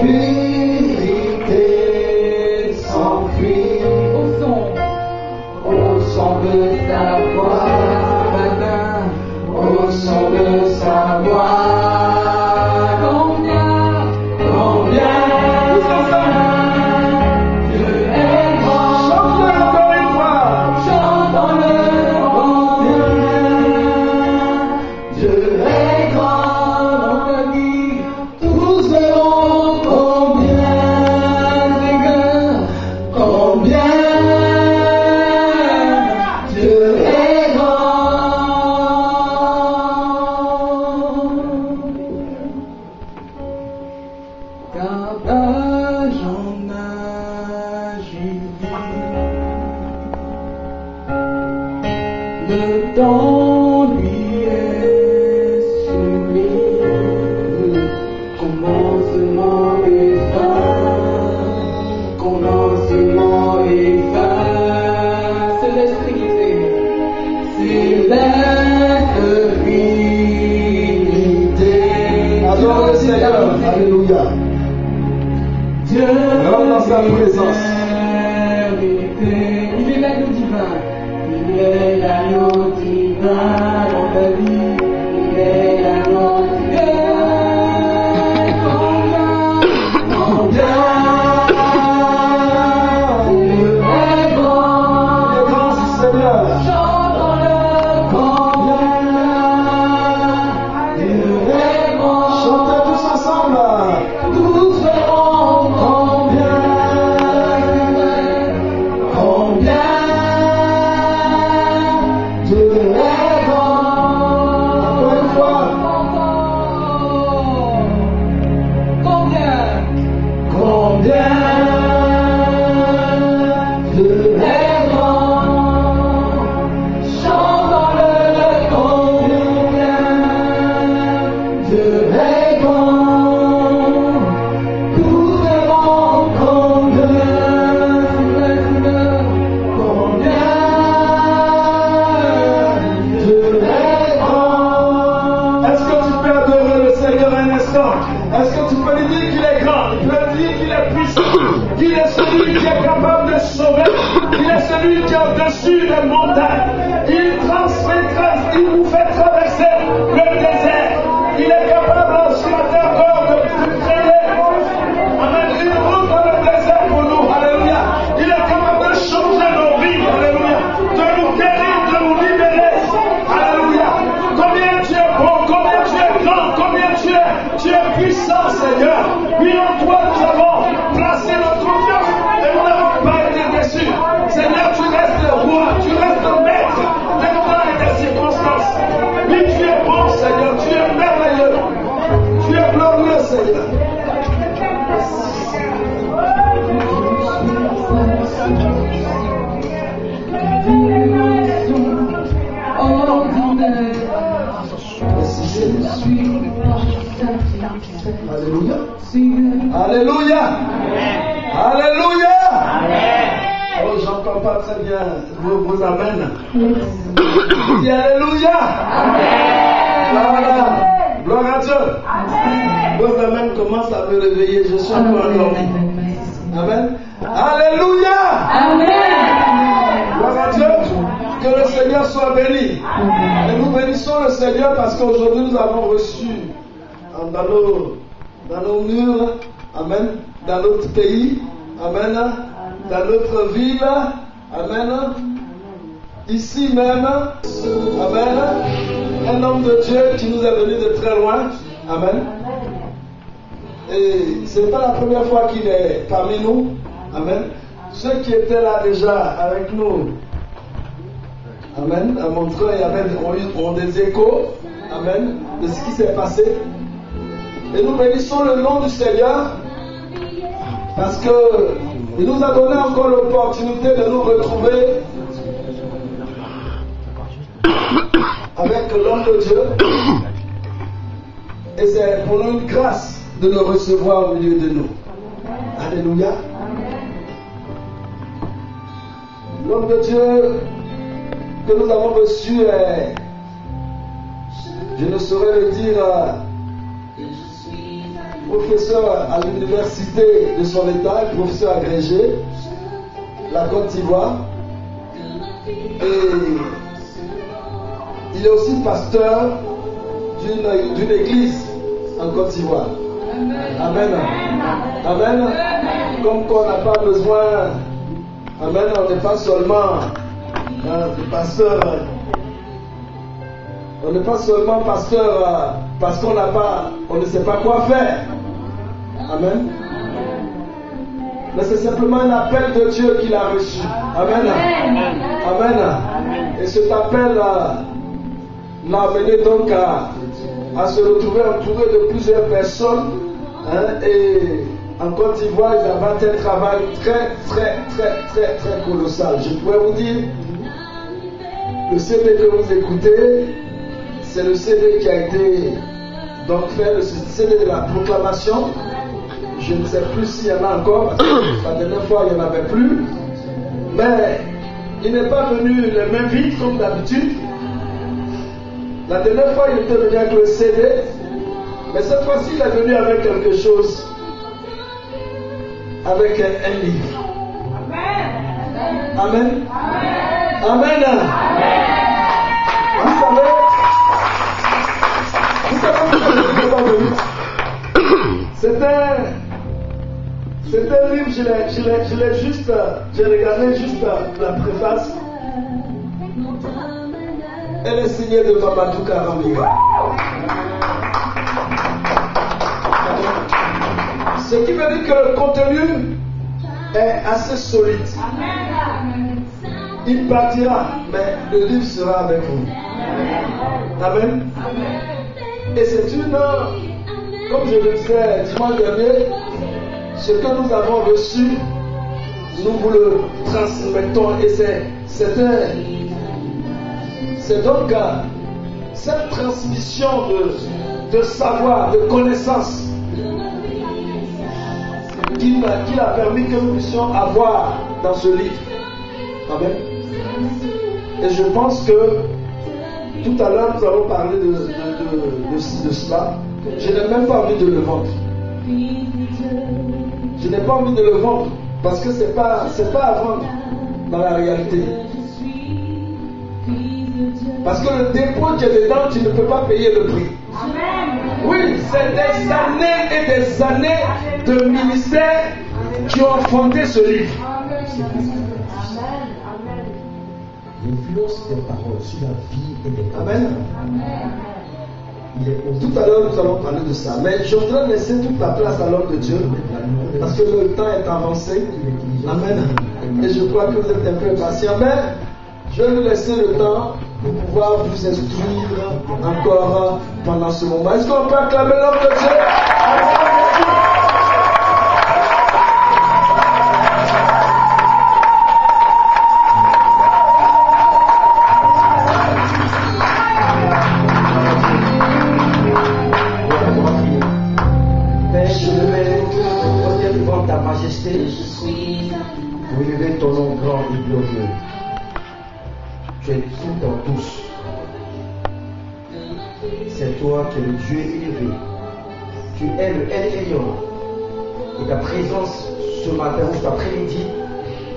l'obscurité s'enfuit au son de ta voix, au son de sa voix. Qu'il est parmi nous, amen. Ceux qui étaient là déjà avec nous, amen, à Montreuil, amen, ont des échos, amen, de ce qui s'est passé. Et nous bénissons le nom du Seigneur parce que il nous a donné encore l'opportunité de nous retrouver avec l'homme de Dieu. Et c'est pour nous une grâce de le recevoir au milieu de nous. Alléluia. L'homme de Dieu que nous avons reçu est, je ne saurais le dire professeur à l'université de son état, professeur agrégé, la Côte d'Ivoire. Et il est aussi pasteur d'une église en Côte d'Ivoire. Amen. Amen. Comme qu'on n'a pas besoin. Amen. On n'est pas seulement des pasteurs. On n'est pas seulement pasteur parce qu'on ne sait pas quoi faire. Amen. Mais c'est simplement un appel de Dieu qu'il a reçu. Amen. Amen. Et cet appel l'a amené donc à se retrouver entouré de plusieurs personnes. Et en Côte d'Ivoire, ils avaient un travail très colossal. Je pourrais vous dire, le CD que vous écoutez, c'est le CD qui a été donc fait, le CD de la proclamation. Je ne sais plus s'il y en a encore, parce que la dernière fois, il n'y en avait plus. Mais il n'est pas venu les mains vides comme d'habitude. La dernière fois, il était venu avec le CD. Mais cette fois-ci, il est venu avec quelque chose. Avec un livre. Amen. Amen. Amen. Vous savez c'est un livre, j'ai regardé juste la préface. Elle est signée de Mamadou Karambira. Ce qui veut dire que le contenu est assez solide. Il partira, mais le livre sera avec vous. Amen. Et c'est comme je le disais dimanche dernier, ce que nous avons reçu, nous vous le transmettons. Et c'est donc cette transmission de savoir, de connaissance qu'il a permis que nous puissions avoir dans ce livre. Amen. Et je pense que tout à l'heure nous allons parler de cela. Je n'ai même pas envie de le vendre. Je n'ai pas envie de le vendre parce que c'est pas à vendre dans la réalité. Parce que le dépôt qui est dedans, tu ne peux pas payer le prix. Oui, c'est des années et des années de ministères qui ont fondé ce livre. L'influence des paroles sur la vie et des Amen. Tout à l'heure, nous allons parler de ça. Mais je voudrais laisser toute la place à l'homme de Dieu. Parce que le temps est avancé. Amen. Et je crois que vous êtes un peu impatients. Mais je vais lui laisser le temps pour pouvoir vous instruire encore pendant ce moment. Est-ce qu'on peut acclamer l'homme de Dieu? Pour élever ton nom grand et glorieux. Tu es tout en tous. C'est toi qui es le Dieu élevé. Tu es le El Elyon. Et ta présence ce matin ou cet après-midi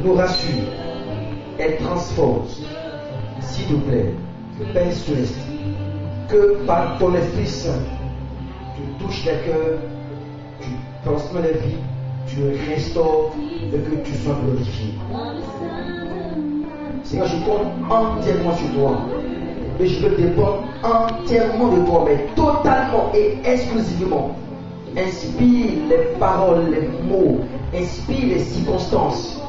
nous rassure. Elle transforme. S'il te plaît, Père Céleste, que par ton Esprit Saint, tu touches les cœurs, tu transmets les vies, tu le restaures et que tu sois glorifié. Seigneur, je compte entièrement sur toi. Et je veux dépendre entièrement de toi, mais totalement et exclusivement. Inspire les paroles, les mots, inspire les circonstances.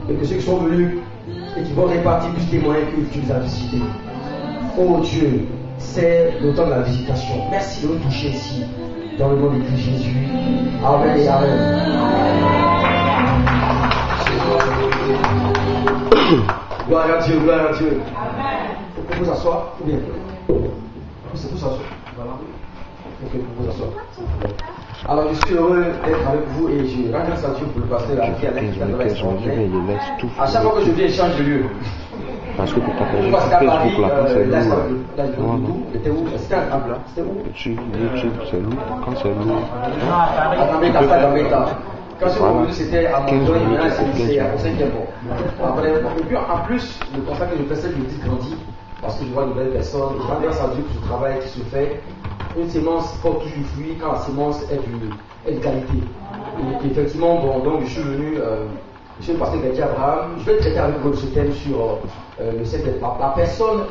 Et que ceux qui sont venus et qui vont répartir plus témoigner que tu les as visités. Oh Dieu, c'est le temps de la visitation. Merci de nous toucher ici. Dans le nom de Christ Jésus. Amen et Amen. Gloire à Dieu, gloire à Dieu. Vous pouvez vous asseoir ou bien vous s'asseoir. Voilà. Ok, vous vous asseoir. Alors je suis heureux d'être avec vous et je rends grâce à Dieu pour le pasteur qui a l'air. À chaque fois que je viens, il change de lieu. Parce que pour partager Parce sur qu'à Paris, Facebook, là, quand c'est lourd, c'était où? C'était un câble là. C'était où? YouTube, c'est lourd. Quand c'est lourd, quand je suis revenu, c'était à Montréal, maintenant c'est au 5e bon. Après, et puis en plus, le constat que je fais, c'est que je dis grandis, parce que je vois de nouvelles personnes, et grâce à Dieu que ce travail qui se fait, une sémence porte toujours fruit quand la sémence est de qualité. Et effectivement, bon, donc je suis venu, je suis le pasteur Gadi Abraham, je vais traiter avec vous ce thème sur le Saint-Esprit, la personne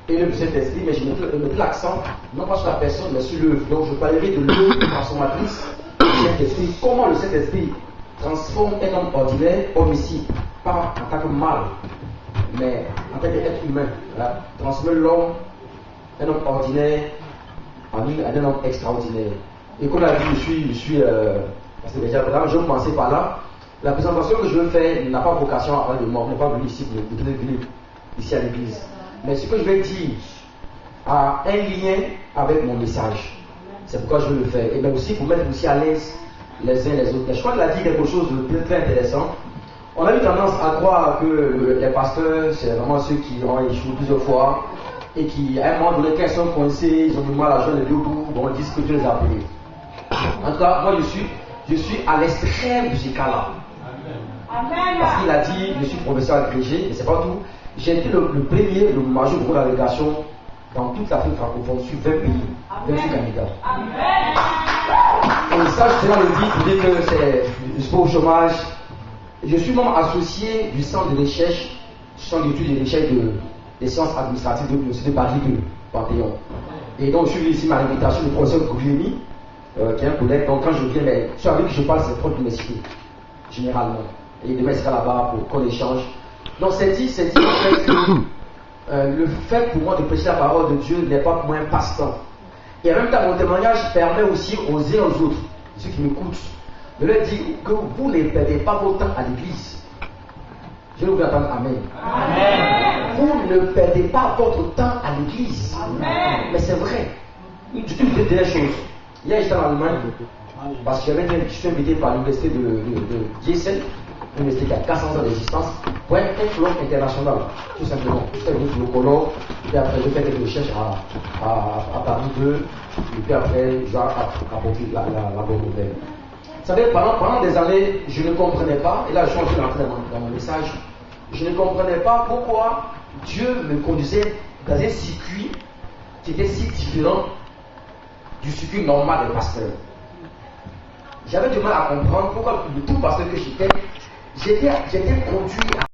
et le Saint-Esprit, mais je mettrai l'accent, non pas sur la personne, mais sur l'œuvre. Donc je parlerai de l'œuvre transformatrice du Saint-Esprit, comment le Saint-Esprit transforme un homme ordinaire, homicide, pas en tant que mal, mais en tant qu'être humain, voilà, transforme l'homme, un homme ordinaire, en un homme extraordinaire. Et comme l'a dit, je suis parce que déjà, je vais commencer par là. La présentation que je veux faire n'a pas vocation à parler de moi, on n'est pas venu ici pour venir ici à l'église. Mais ce que je vais dire a un lien avec mon message. C'est pourquoi je veux le faire. Et bien aussi pour mettre aussi à l'aise les uns les autres. Je crois qu'il a dit quelque chose de très intéressant. On a eu tendance à croire que les pasteurs, c'est vraiment ceux qui ont échoué plusieurs fois et qui, à un moment donné, quand ils sont coincés, ils ont du mal à joindre les deux bouts, on dit que Dieu les a appelés. En tout cas, moi je suis à l'extrême de ce cas-là. Parce qu'il a dit, je suis professeur agrégé, mais c'est pas tout. J'ai été le premier, le major de l'agrégation dans toute l'Afrique francophone sur 20 pays, 26 candidats. Et ça, je tiens à le dire pour dire que c'est sport au chômage. Je suis membre associé du centre de recherche, centre d'études et de recherche des sciences administratives de l'Université de Paris 2, Panthéon. Et donc, je suis venu ici à l'invitation du professeur Gouliemi, qui est un collègue. Donc, quand je viens, mais celui avec qui je parle, c'est proche de l'université, généralement. Et demain, il sera là-bas pour qu'on échange. Donc, c'est dit en fait que le fait pour moi de prêcher la parole de Dieu n'est pas pour moi un passe-temps. Et en même temps, mon témoignage permet aussi aux uns aux autres, ceux qui m'écoutent, de leur dire que vous ne perdez pas votre temps à l'église. Je vais vous entendre Amen. Amen. Vous ne perdez pas votre temps à l'église. Amen. Mais c'est vrai. Je te dis des choses. Hier, j'étais en Allemagne parce que je suis invité par l'université de Gießen, une université qui a 400 ans d'existence, pour un colloque international, tout simplement. J'étais venu pour le colloque, et après, je fais quelques recherches à Paris 2, et puis après, je vais apporter la bonne nouvelle. Vous savez, pendant des années, je ne comprenais pas, et là je suis en train d'entrer dans mon message, je ne comprenais pas pourquoi Dieu me conduisait dans un circuit qui était si différent du circuit normal des pasteurs. J'avais du mal à comprendre pourquoi tout pasteur que j'étais conduit à